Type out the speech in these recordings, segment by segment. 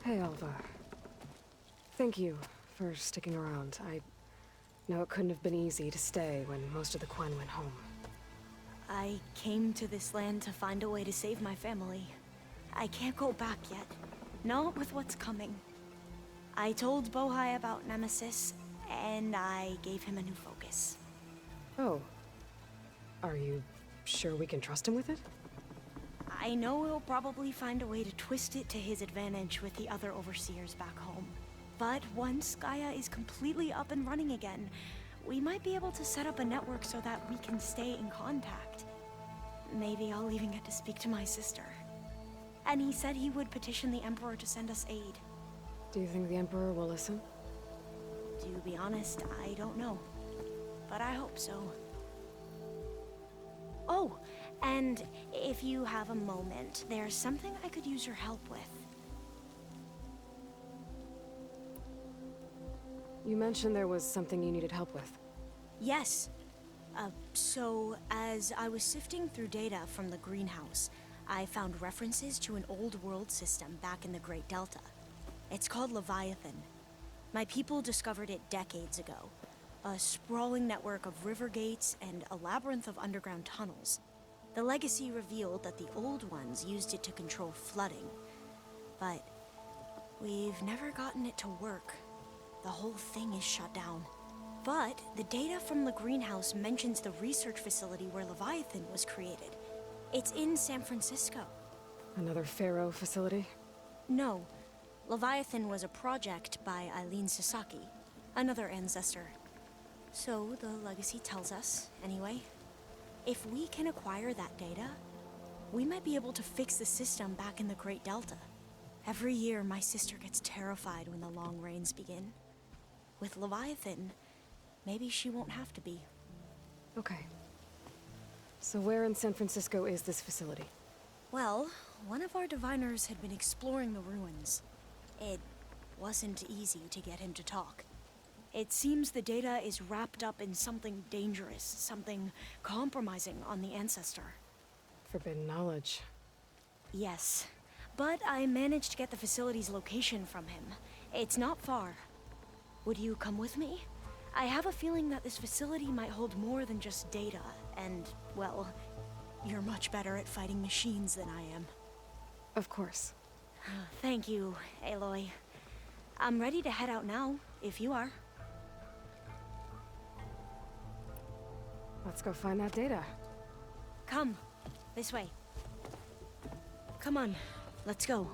Hey, Alva. Thank you for sticking around. I know it couldn't have been easy to stay when most of the Quan went home. I came to this land to find a way to save my family. I can't go back yet. Not with what's coming. I told Bohai about Nemesis, and I gave him a new focus. Oh. Are you sure we can trust him with it? I know he'll probably find a way to twist it to his advantage with the other overseers back home. But once Gaia is completely up and running again, we might be able to set up a network so that we can stay in contact. Maybe I'll even get to speak to my sister. And he said he would petition the Emperor to send us aid. Do you think the Emperor will listen? To be honest, I don't know. But I hope so. Oh, and if you have a moment, there's something I could use your help with. You mentioned there was something you needed help with. Yes. So, as I was sifting through data from the greenhouse, I found references to an old world system back in the Great Delta. It's called Leviathan. My people discovered it decades ago. A sprawling network of river gates and a labyrinth of underground tunnels. The legacy revealed that the old ones used it to control flooding. But we've never gotten it to work. The whole thing is shut down. But the data from the greenhouse mentions the research facility where Leviathan was created. It's in San Francisco. Another Pharaoh facility? No. Leviathan was a project by Eileen Sasaki, another ancestor. So the legacy tells us, anyway. If we can acquire that data, we might be able to fix the system back in the Great Delta. Every year, my sister gets terrified when the long rains begin. With Leviathan, maybe she won't have to be. Okay. So where in San Francisco is this facility? Well, one of our diviners had been exploring the ruins. It wasn't easy to get him to talk. It seems the data is wrapped up in something dangerous, something compromising on the ancestor. Forbidden knowledge. Yes, but I managed to get the facility's location from him. It's not far. Would you come with me? I have a feeling that this facility might hold more than just data, and, well, you're much better at fighting machines than I am. Of course. Thank you, Aloy. I'm ready to head out now, if you are. Let's go find that data. Come. This way. Come on. Let's go.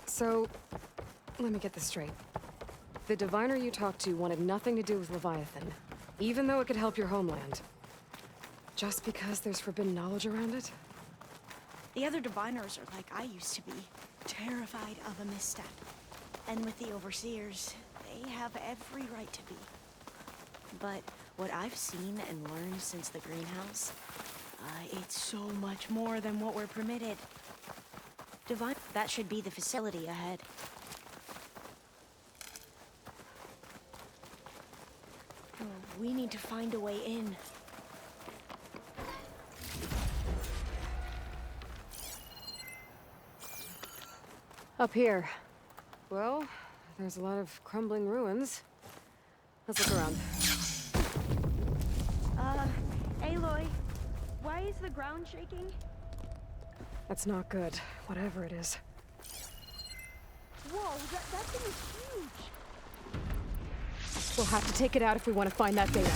So, let me get this straight. The diviner you talked to wanted nothing to do with Leviathan, even though it could help your homeland. Just because there's forbidden knowledge around it? The other diviners are like I used to be, terrified of a misstep. And with the overseers, they have every right to be. But what I've seen and learned since the greenhouse, it's so much more than what we're permitted. That should be the facility ahead. Oh, we need to find a way in. Up here. Well, there's a lot of crumbling ruins. Let's look around. Aloy, why is the ground shaking? That's not good, whatever it is. Whoa, that thing is huge! We'll have to take it out if we want to find that data.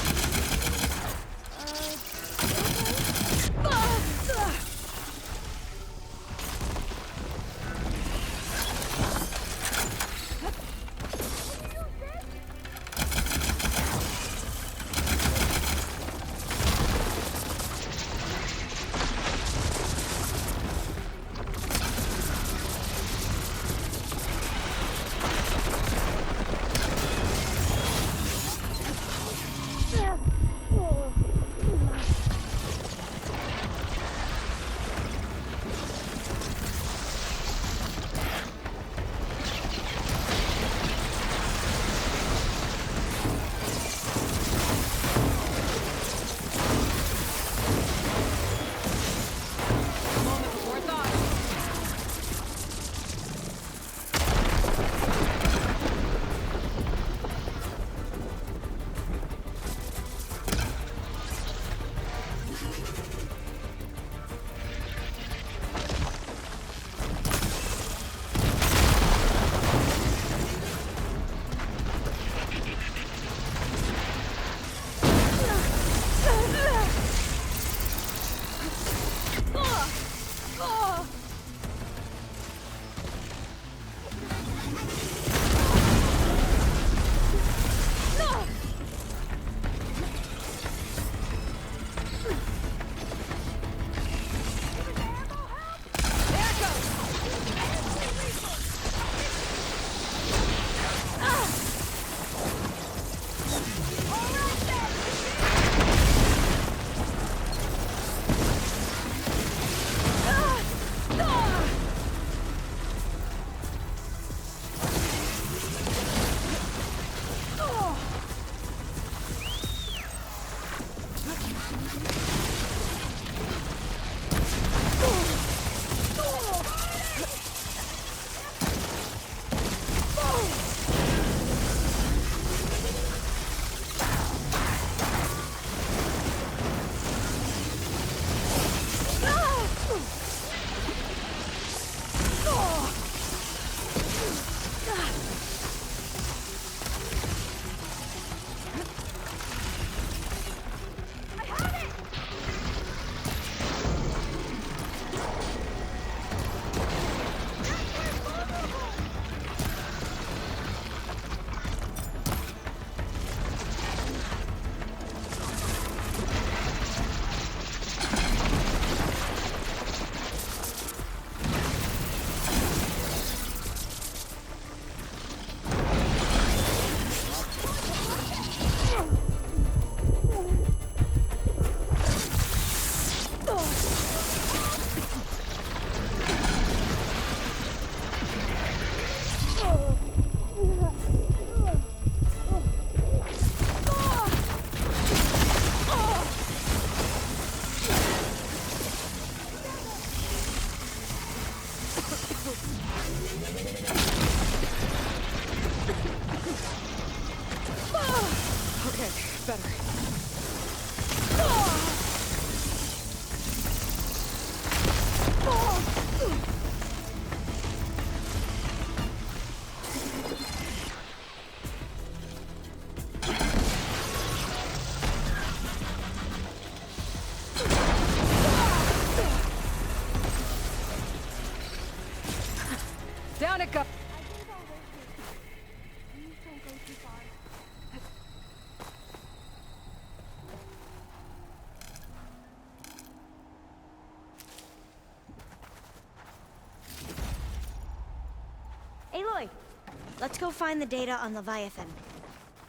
Let's go find the data on Leviathan.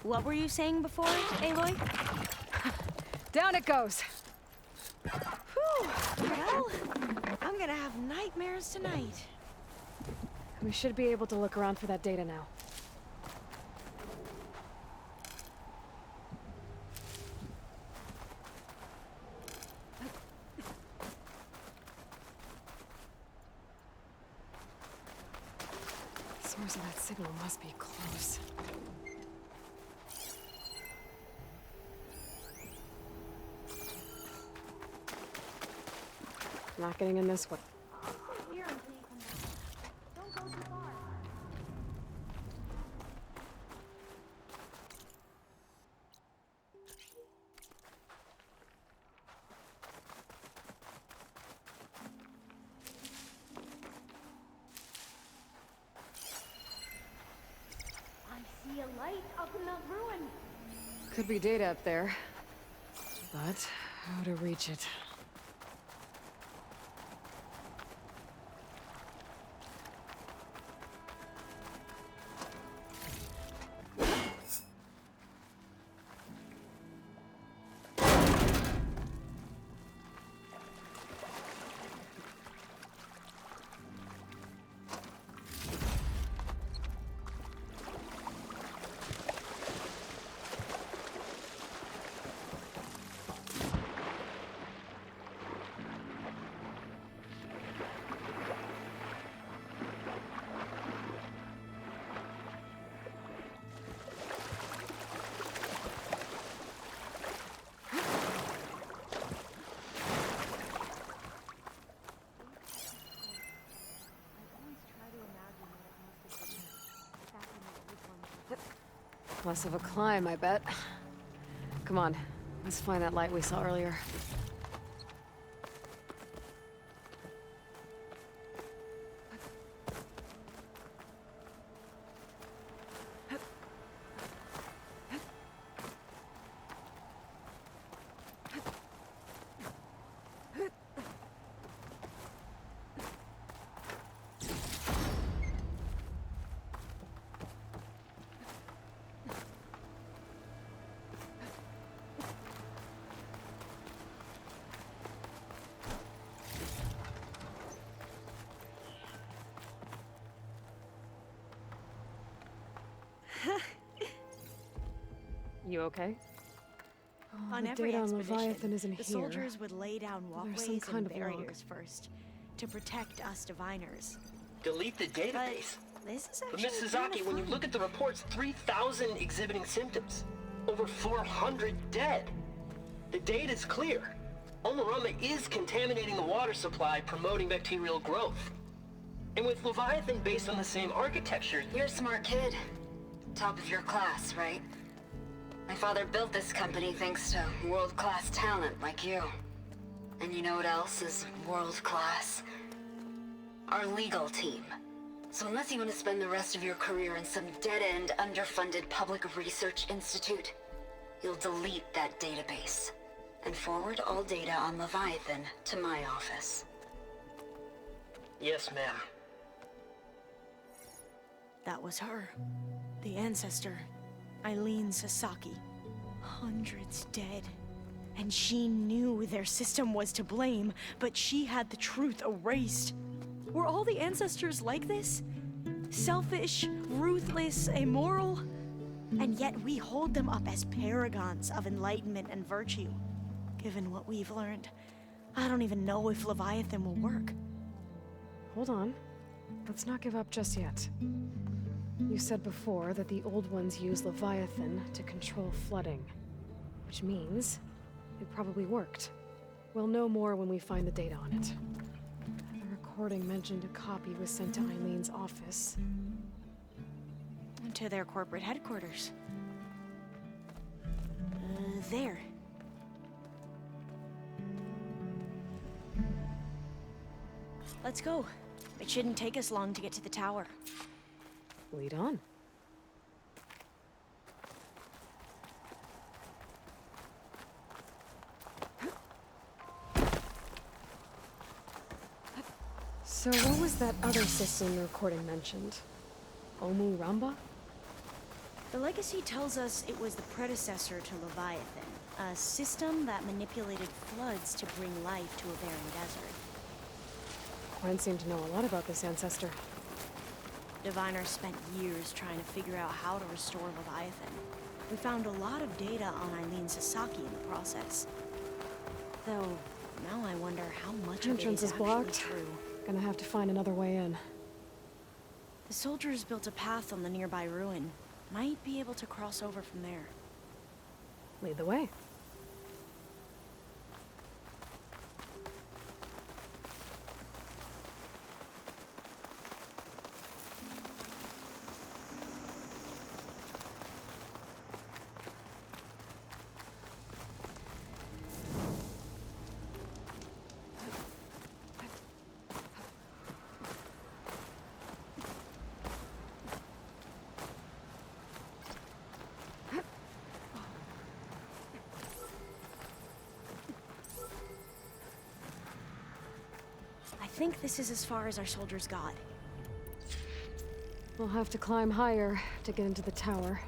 What were you saying before, Aloy? Down it goes. Whew. Well, I'm gonna have nightmares tonight. We should be able to look around for that data now. Source of that signal must be close. Not getting in this way. Here until you come back. Don't go too far. I see a light up in that ruin. Could be data up there. But how to reach it? Less of a climb, I bet. Come on, let's find that light we saw earlier. You okay? Oh, On the every data on expedition, Leviathan isn't the here. soldiers would lay down walkways some kind and of log. barriers first to protect us diviners. Delete the database. This is But actually Miss Sasaki, when you look at the reports, 3,000 exhibiting symptoms. Over 400 dead. The data's clear. Omarama is contaminating the water supply, promoting bacterial growth. And with Leviathan based on the same architecture... You're a smart kid. Top of your class, right? My father built this company thanks to world-class talent like you. And you know what else is world-class? Our legal team. So unless you want to spend the rest of your career in some dead-end, underfunded public research institute, you'll delete that database and forward all data on Leviathan to my office. Yes, ma'am. That was her. The ancestor, Eileen Sasaki. Hundreds dead. And she knew their system was to blame, but she had the truth erased. Were all the ancestors like this? Selfish, ruthless, immoral? And yet we hold them up as paragons of enlightenment and virtue. Given what we've learned, I don't even know if Leviathan will work. Hold on. Let's not give up just yet. You said before that the old ones use Leviathan to control flooding. Which means it probably worked. We'll know more when we find the data on it. The recording mentioned a copy was sent to Eileen's office. To their corporate headquarters. There. Let's go. It shouldn't take us long to get to the tower. Lead on. So what was that other system the recording mentioned? Omu Ramba? The legacy tells us it was the predecessor to Leviathan, a system that manipulated floods to bring life to a barren desert. Gwen seemed to know a lot about this ancestor. Diviner spent years trying to figure out how to restore Leviathan. We found a lot of data on Eileen Sasaki in the process. Though, now I wonder how much of it Entrance is is actually blocked. true. Gonna have to find another way in. The soldiers built a path on the nearby ruin. Might be able to cross over from there. Lead the way. I think this is as far as our soldiers got. We'll have to climb higher to get into the tower.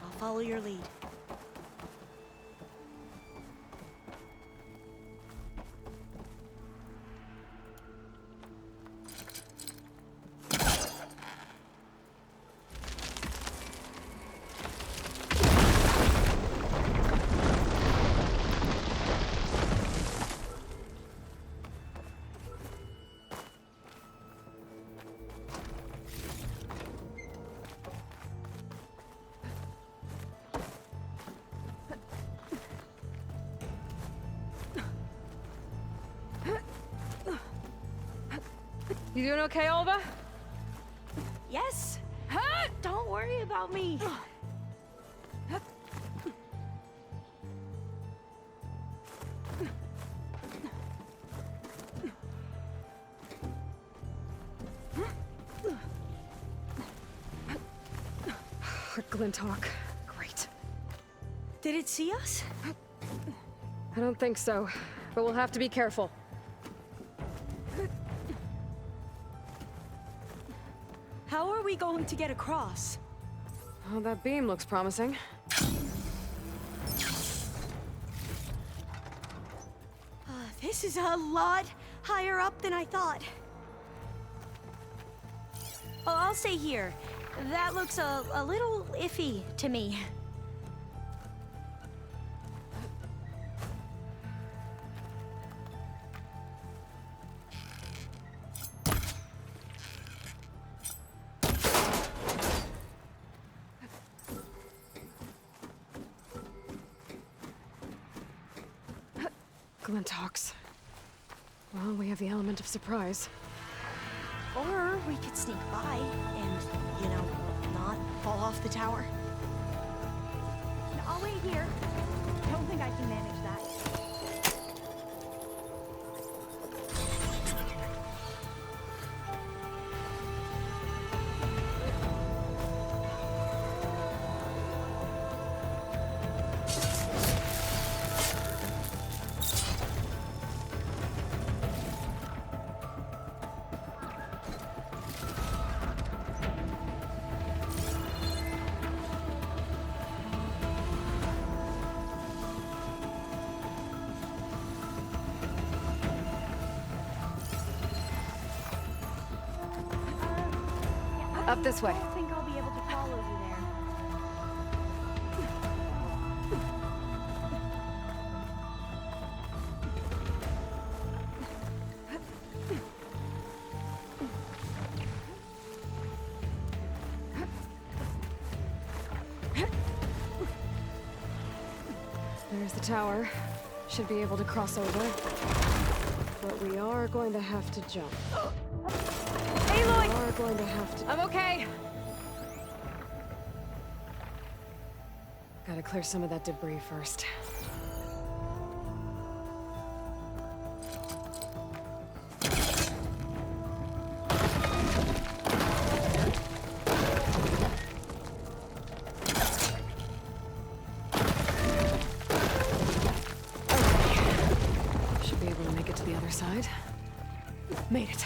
I'll follow your lead. You doing okay, Olva? Yes! Don't worry about me! Glinthawk. Great. Did it see us? I don't think so, but we'll have to be careful. How are we going to get across? Oh, that beam looks promising. This is a lot higher up than I thought. Oh, I'll stay here. That looks a little iffy to me. Glinthawks. Well, we have the element of surprise. Or we could sneak by and, you know, not fall off the tower. I'll wait here. Don't think I can manage that. Up this way. I don't think I'll be able to follow you there. There's the tower. Should be able to cross over. But we are going to have to jump. Aloy! We are going to have to... I'm okay! Gotta clear some of that debris first. Should be able to make it to the other side. Made it.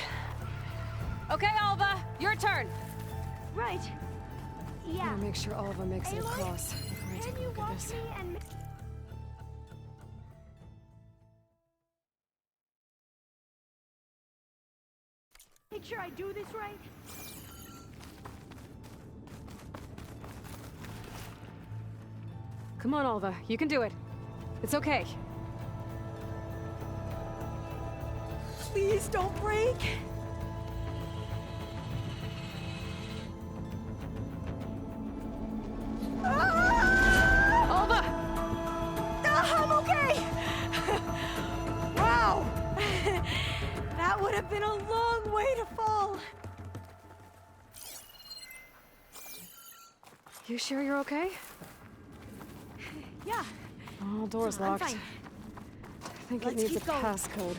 Right. Yeah. Gotta make sure Alva makes it Aloy, across before I take can a you look at watch this. me and make sure I do this right? Come on, Alva. You can do it. It's okay. Please don't break. Alva! I'm okay. Wow. That would have been a long way to fall. You sure you're okay? Yeah. Oh, door's I'm locked. fine. I think Let's it needs a keep going. passcode.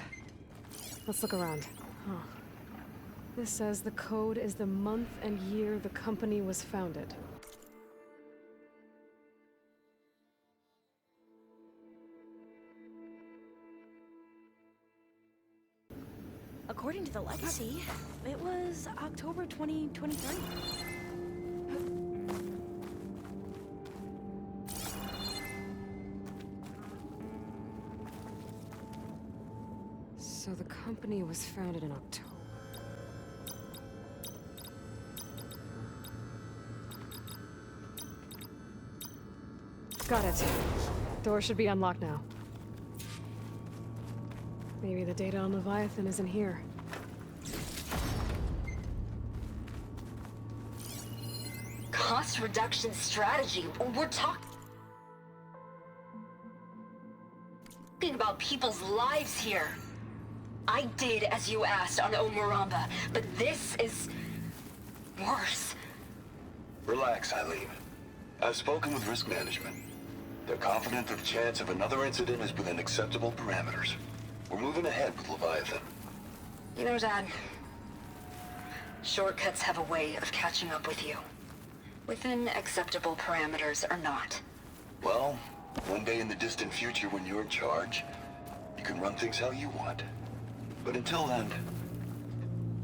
Let's look around. Huh. This says the code is the month and year the company was founded. According to the legacy, it was October 2023. So the company was founded in October. Got it. Door should be unlocked now. Maybe the data on Leviathan isn't here. Cost reduction strategy. We're talking about people's lives here. I did as you asked on Omuramba, but this is worse. Relax, Eileen. I've spoken with risk management. They're confident that the chance of another incident is within acceptable parameters. We're moving ahead with Leviathan. You know, Dad, shortcuts have a way of catching up with you. Within acceptable parameters or not. Well, one day in the distant future when you're in charge, you can run things how you want. But until then,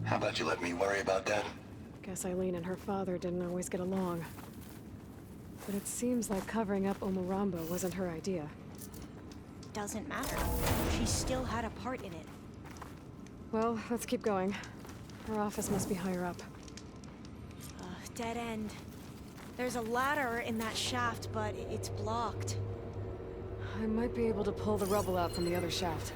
how about you let me worry about that? Guess Eileen and her father didn't always get along. But it seems like covering up Omuramba wasn't her idea. Doesn't matter. She still had a part in it. Well, let's keep going. Her office must be higher up. Dead end. There's a ladder in that shaft, but it's blocked. I might be able to pull the rubble out from the other shaft.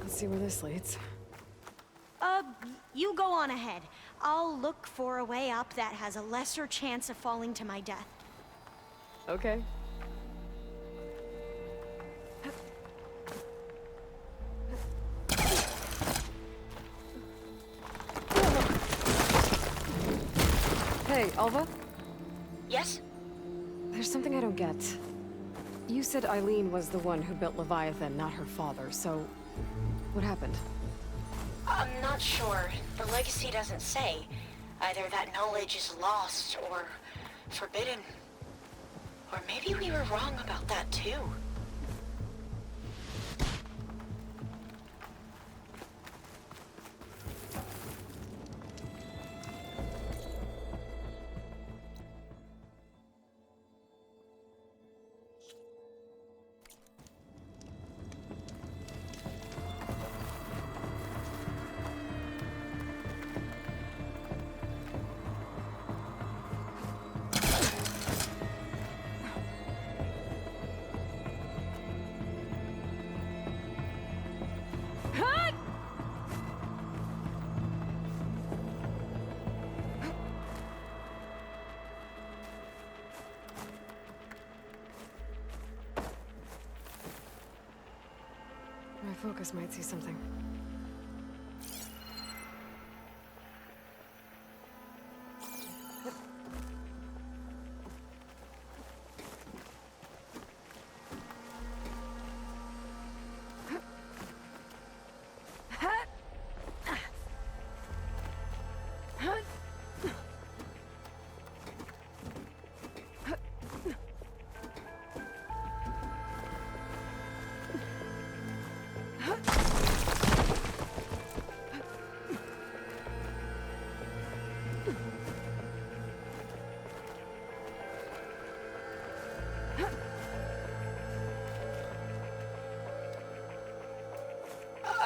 Let's see where this leads. You go on ahead. I'll look for a way up that has a lesser chance of falling to my death. Okay. Hey, Alva? Yes? There's something I don't get. You said Eileen was the one who built Leviathan, not her father, so... what happened? I'm not sure. The legacy doesn't say. Either that knowledge is lost or forbidden. Or maybe we were wrong about that too. My focus might see something.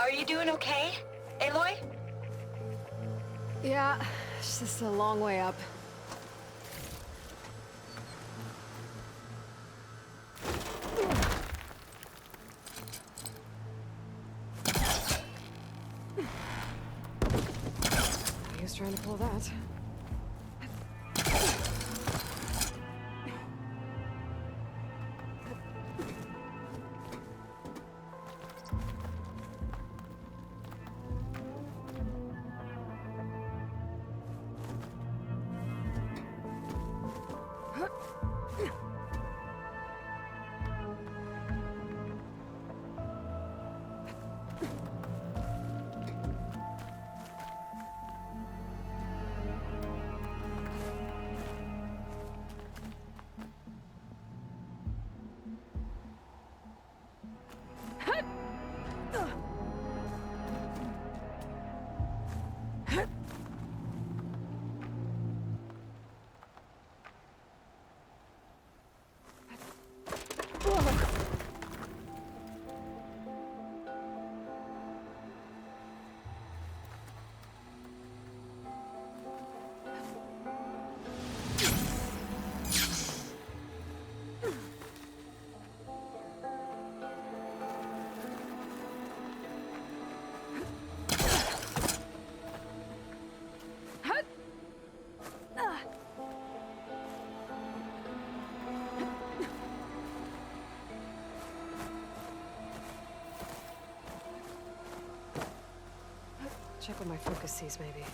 Are you doing okay, Aloy? Yeah, it's just a long way up. He was trying to pull that. Check what my focus sees, maybe.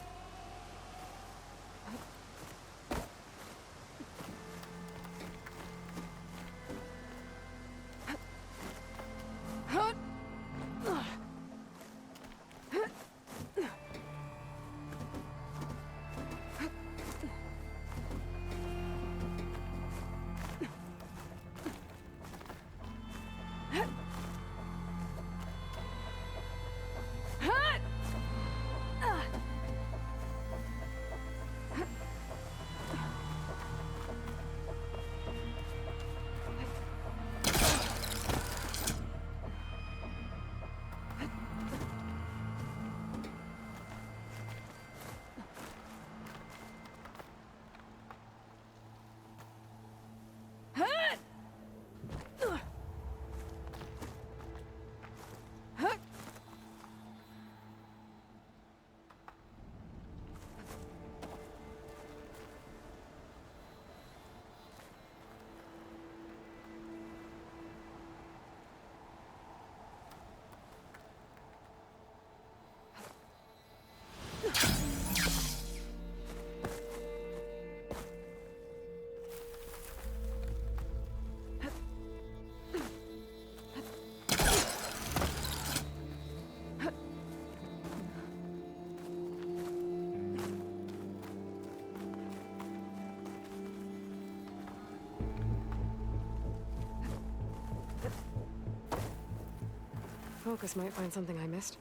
Focus might find something I missed.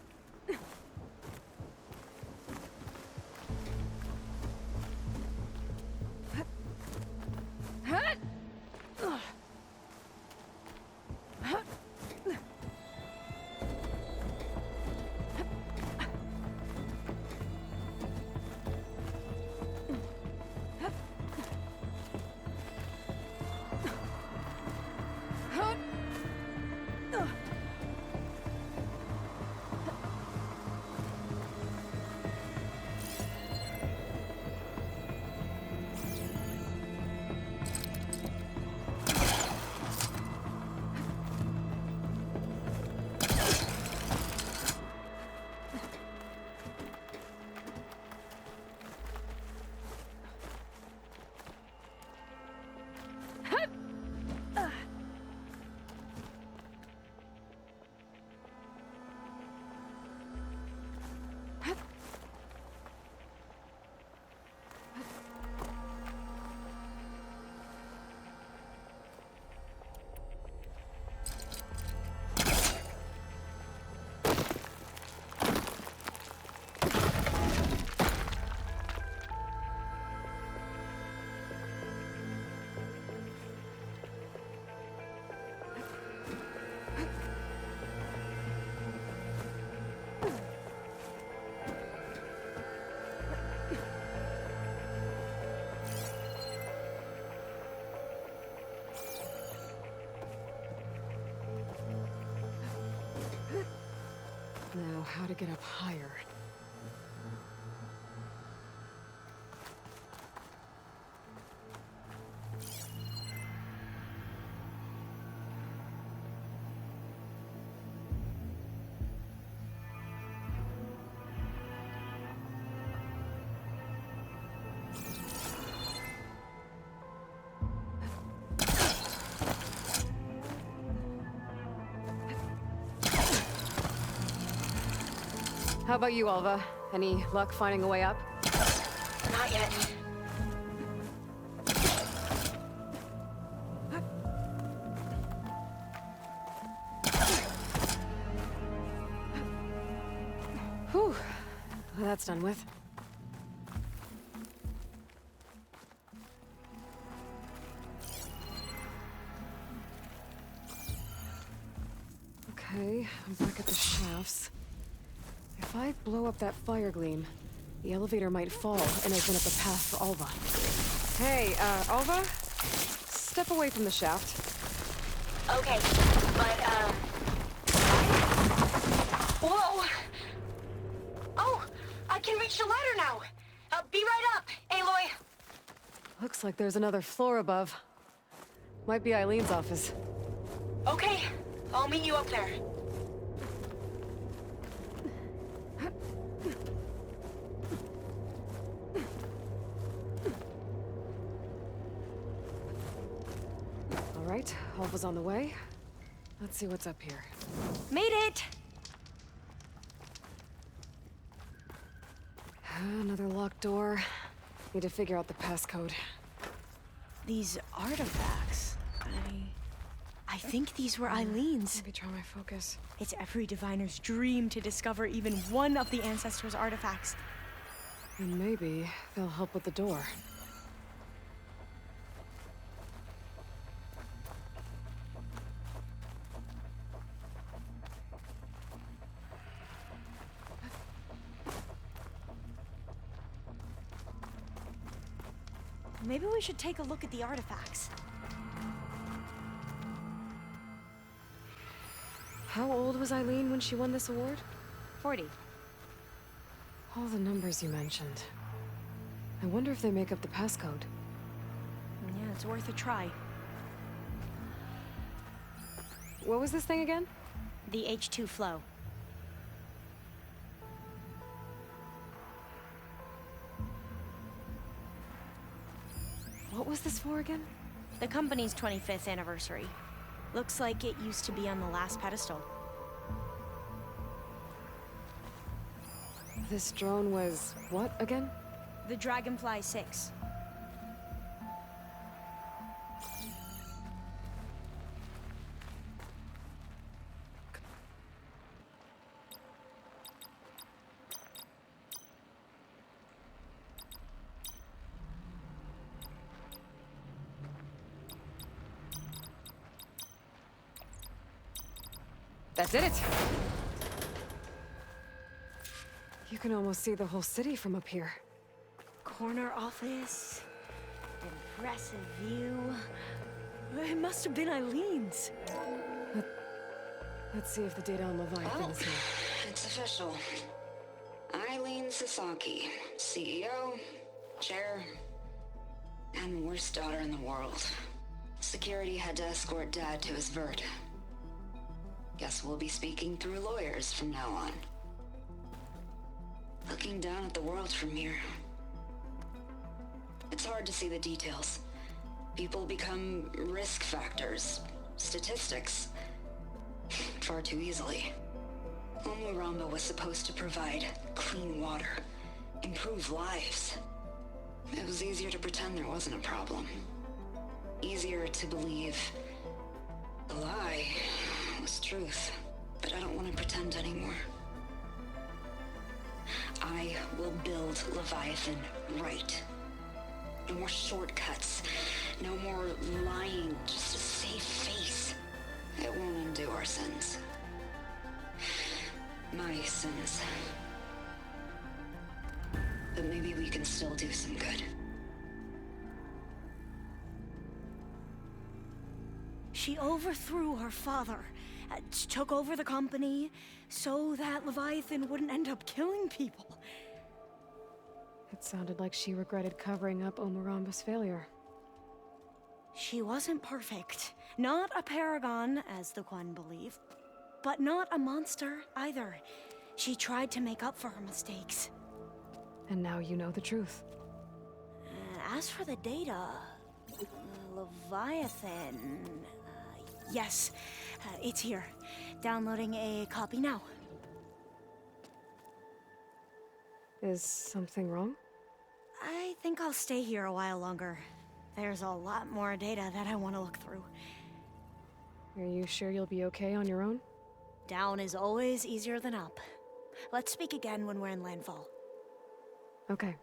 Now, how to get up higher? How about you, Alva? Any luck finding a way up? Not yet. Whew. Well, that's done with. Okay, I'm back at the shafts. If I blow up that fire gleam, the elevator might fall and open up a path for Alva. Hey, Alva? Step away from the shaft. Okay, but, whoa! Oh, I can reach the ladder now! Be right up, Aloy! Looks like there's another floor above. Might be Eileen's office. Okay, I'll meet you up there. All right, Alva's on the way. Let's see what's up here. Made it! Another locked door. Need to figure out the passcode. These artifacts, I think these were Eileen's. Maybe draw my focus. It's every diviner's dream to discover even one of the ancestors' artifacts. And maybe they'll help with the door. Maybe we should take a look at the artifacts. How old was Eileen when she won this award? 40. All the numbers you mentioned. I wonder if they make up the passcode. Yeah, it's worth a try. What was this thing again? The H2 flow. What was this for again? The company's 25th anniversary. Looks like it used to be on the last pedestal. This drone was what again? The Dragonfly 6. That did it! You can almost see the whole city from up here. Corner office. Impressive view. It must have been Eileen's. Let's see if the data on Leviathan is here. It's official. Eileen Sasaki, CEO, chair, and worst daughter in the world. Security had to escort Dad to his vert. Guess we'll be speaking through lawyers from now on. Looking down at the world from here. It's hard to see the details. People become risk factors, statistics, far too easily. Omuramba was supposed to provide clean water, improve lives. It was easier to pretend there wasn't a problem. Easier to believe the lie was truth, but I don't want to pretend anymore. I will build Leviathan right. No more shortcuts. No more lying just to save face. It won't undo our sins. My sins. But maybe we can still do some good. She overthrew her father took over the company so that Leviathan wouldn't end up killing people. It sounded like she regretted covering up Omoramba's failure. She wasn't perfect. Not a paragon, as the Quan believe, but not a monster either. She tried to make up for her mistakes. And now you know the truth. As for the data, Leviathan... yes, it's here. Downloading a copy now. Is something wrong? I think I'll stay here a while longer. There's a lot more data that I want to look through. Are you sure you'll be okay on your own? Down is always easier than up. Let's speak again when we're in landfall. Okay.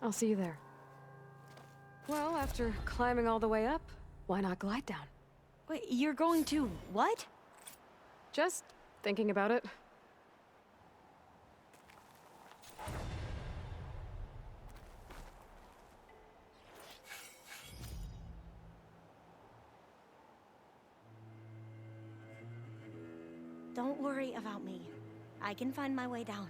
I'll see you there. Well, after climbing all the way up, why not glide down? Wait, you're going to what? Just thinking about it. Don't worry about me. I can find my way down.